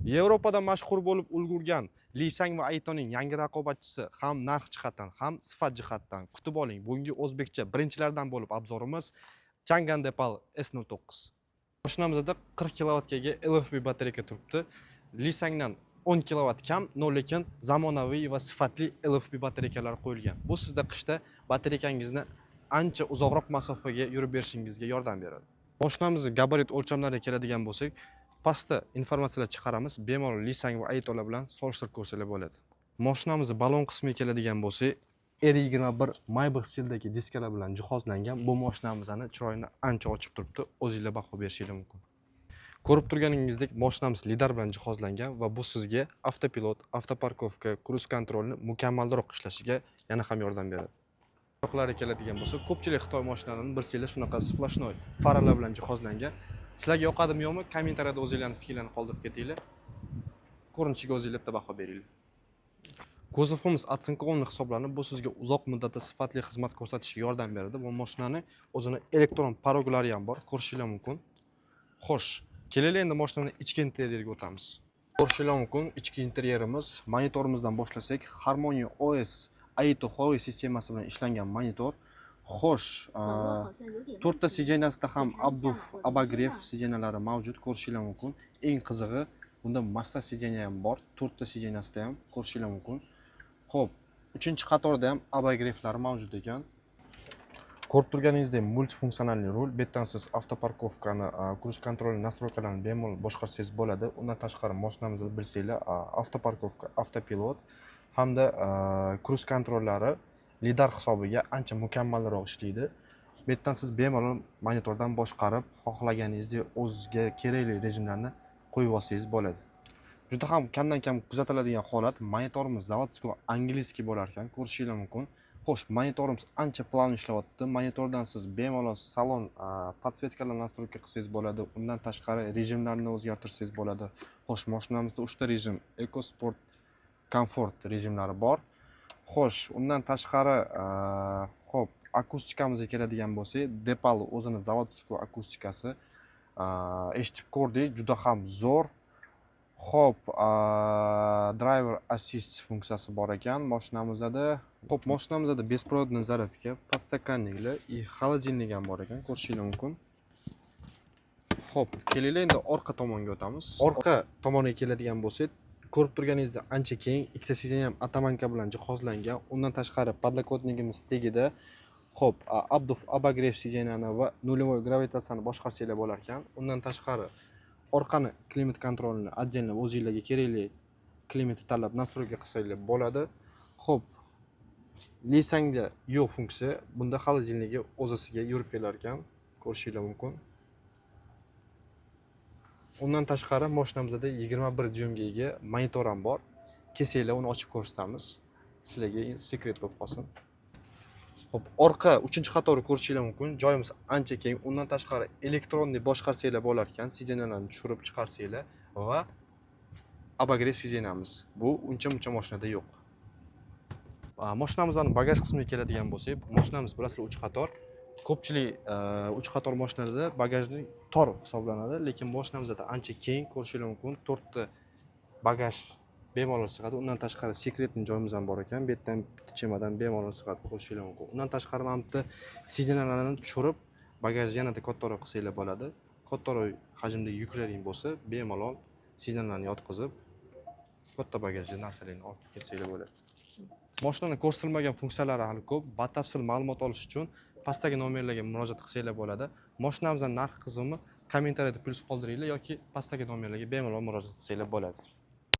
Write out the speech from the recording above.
Yevropada mashhur bo'lib ulgurgan Lisang va Aitoning yangi raqobatchisi ham narx jihatdan, ham sifat jihatdan kutib oling. Bugungi o'zbekcha birinchilardan bo'lib obzorimiz Chang'an Depal S09. Mashinamizda 40 kilovatga LFP batareyka turibdi. Lisangdan 10 kilovat kam, lekin zamonaviy va sifatli LFP batareykalar qo'yilgan. Bu sizda qishda batareykangizni ancha uzoqroq masofaga yurib berishingizga yordam beradi. Mashinamizning gabarit o'lchamlariga keladigan bo'lsak, pastda informatsiyalar chiqaramiz. Bemalol Lisang va Aitolar bilan solishtirib ko'rsangiz bo'ladi. Mashinamizning balon qismiga keladigan bo'lsak, R21 Maybach stildagi diskalar bilan jihozlangan. Bu mashinamizni chiroyini ancha ochib turibdi. O'zingizlar baho berishingiz mumkin. Ko'rib turganingizdek, mashinamiz lidar bilan jihozlangan va bu sizga avtopilot, avtoparkovka, kruz kontrolni mukammalroq ishlashiga yana ham yordam beradi. Yoqlariga keladigan bo'lsa, ko'pchilik Xitoy mashinalarini bilsanglar shunaqa splashnoy faralar bilan jihozlangan. Sizlarga yoqadimi yo'qmi? Kommentariyada o'zingizlarning fikrlarini qoldirib ketinglar. Ko'rinishiga o'zingizlar bitta baho beringlar. Kuzovimiz atsinkovniy hisoblanib, bu sizga uzoq muddatda sifatli xizmat ko'rsatishga yordam beradi. Bu mashinani o'zini elektron paroglari ham bor, ko'rishingiz mumkin. Xo'sh, kelaylik endi mashinaning ichki interyeriga o'tamiz. Ko'rishingiz mumkin, ichki interyerimiz, monitorimizdan boshlasak, Harmony OS Aito Huawei sistemasi bilan ishlangan monitor. Xo'sh, 4 ta sidenasida ham Abduf Abagrev sidenalari mavjud, ko'rishingiz mumkin. Eng qizig'i, bunda massa sidenya ham bor, 4 ta sidenasida ham ko'rishingiz mumkin. Xo'p, 3-qatorda ham abagreflar mavjud ekan. Ko'rib turganingizdek, multifunksiyonalli rul, bu yerdan siz avtoparkovkani, kruz kontrolini, nastroykalarni bemalol boshqarsangiz bo'ladi. Undan tashqari mashinamizda bilsanglar, avtoparkovka, avtopilot hamda kruz kontrollari lidar hisobiga ancha mukammalroq ishlaydi. Bu yerdan siz bemalol monitordan boshqarib, xohlaganingizdek o'zingizga kerakli rejimlarni qo'yib olsangiz bo'ladi. Juda ham kamdan kam kuzatiladigan holat, monitorimiz zavodskiy angliskiy bo'lar ekan, ko'rishingiz mumkin. Xo'sh, monitorimiz ancha plan ishlayapti. Monitordan siz bemalol salon podsvetkalarni nastroyka qilsangiz bo'ladi. Undan tashqari rejimlarni o'zgartirsangiz bo'ladi. Xo'sh, mashinamizda 3 ta rejim, Eco Sport, Comfort rejimlari bor. Xo'sh, undan tashqari xo'p, akustikamizga keladigan bo'lsak, Depal o'zini zavodskiy akustikasi eshitib ko'rdik, juda ham zo'r. Xo'p, driver assist funksiyasi bor ekan mashinamizda. Xo'p, mashinamizda bespirodniy zaryadka, podstakanniklar va xolodilnik ham bor ekan, ko'rishingiz mumkin. Xo'p, kelaylik endi orqa tomonga o'tamiz. Orqa tomoniga keladigan bo'lsak, ko'rib turganingizdek ancha keng, ikkita sidenya ham atamanka bilan jihozlangan. Undan tashqari podlokotnikimiz tegida. Xo'p, Abduf Abagrev sidenyani va nulyovoy gravitatsiyani boshqarsanglar bo'lar ekan. Undan tashqari orqani klimat kontrolini отдельно o'zingizlarga kerakli klimatni tanlab nastroyka qilsanglar bo'ladi. Xo'p, Lisangda yo'q funksiya, bunda xolodilnigi o'zisiga yurib kelar ekan, ko'rishingiz mumkin. Undan tashqari mashinamizda 21 dyumga ega monitor ham bor. Kelsanglar uni ochib ko'rsatamiz. Sizlarga sekret bo'lib qolsin. Xo'p, orqa 3-qatorni ko'rishingiz mumkin. Joyimiz ancha keng. Undan tashqari elektronniy boshqarsanglar bo'lar ekan, sidenyalarni tushirib chiqarsanglar va abagrev sidenyamiz. Bu uncha-muncha mashinada yo'q. Mashinamizning bagaj qismiga keladigan bo'lsak, mashinamiz bilasizlar 3 qator. Ko'pchilik 3 qator mashinalarda bagajning tor hisoblanadi, lekin mashinamizda ancha keng, ko'rishingiz mumkin. 4 ta bagaj bemalol sig'adi. Undan tashqari sekretni joyimiz ham bor ekan. Bu yerdan chemodan bemalol sig'adi, ko'rishingiz mumkin. Undan tashqari mana bu sidenyalarni tushirib, bagajni yanada kattaroq qilsanglar bo'ladi. Kattaroq hajmdagi yuklaring bo'lsa, bemalol sidenyalarni yotqizib, katta bagajli narsalarni olib kelsanglar bo'ladi. Mashinaning ko'rsatilmagan funksiyalari hali ko'p. Batafsil ma'lumot olish uchun pastdagi nomerlarga murojaat qilsanglar bo'ladi. Mashinamizning narx tizimi kommentariyada plyus qoldiringlar yoki pastdagi nomerlarga bemalol murojaat qilsanglar bo'ladi.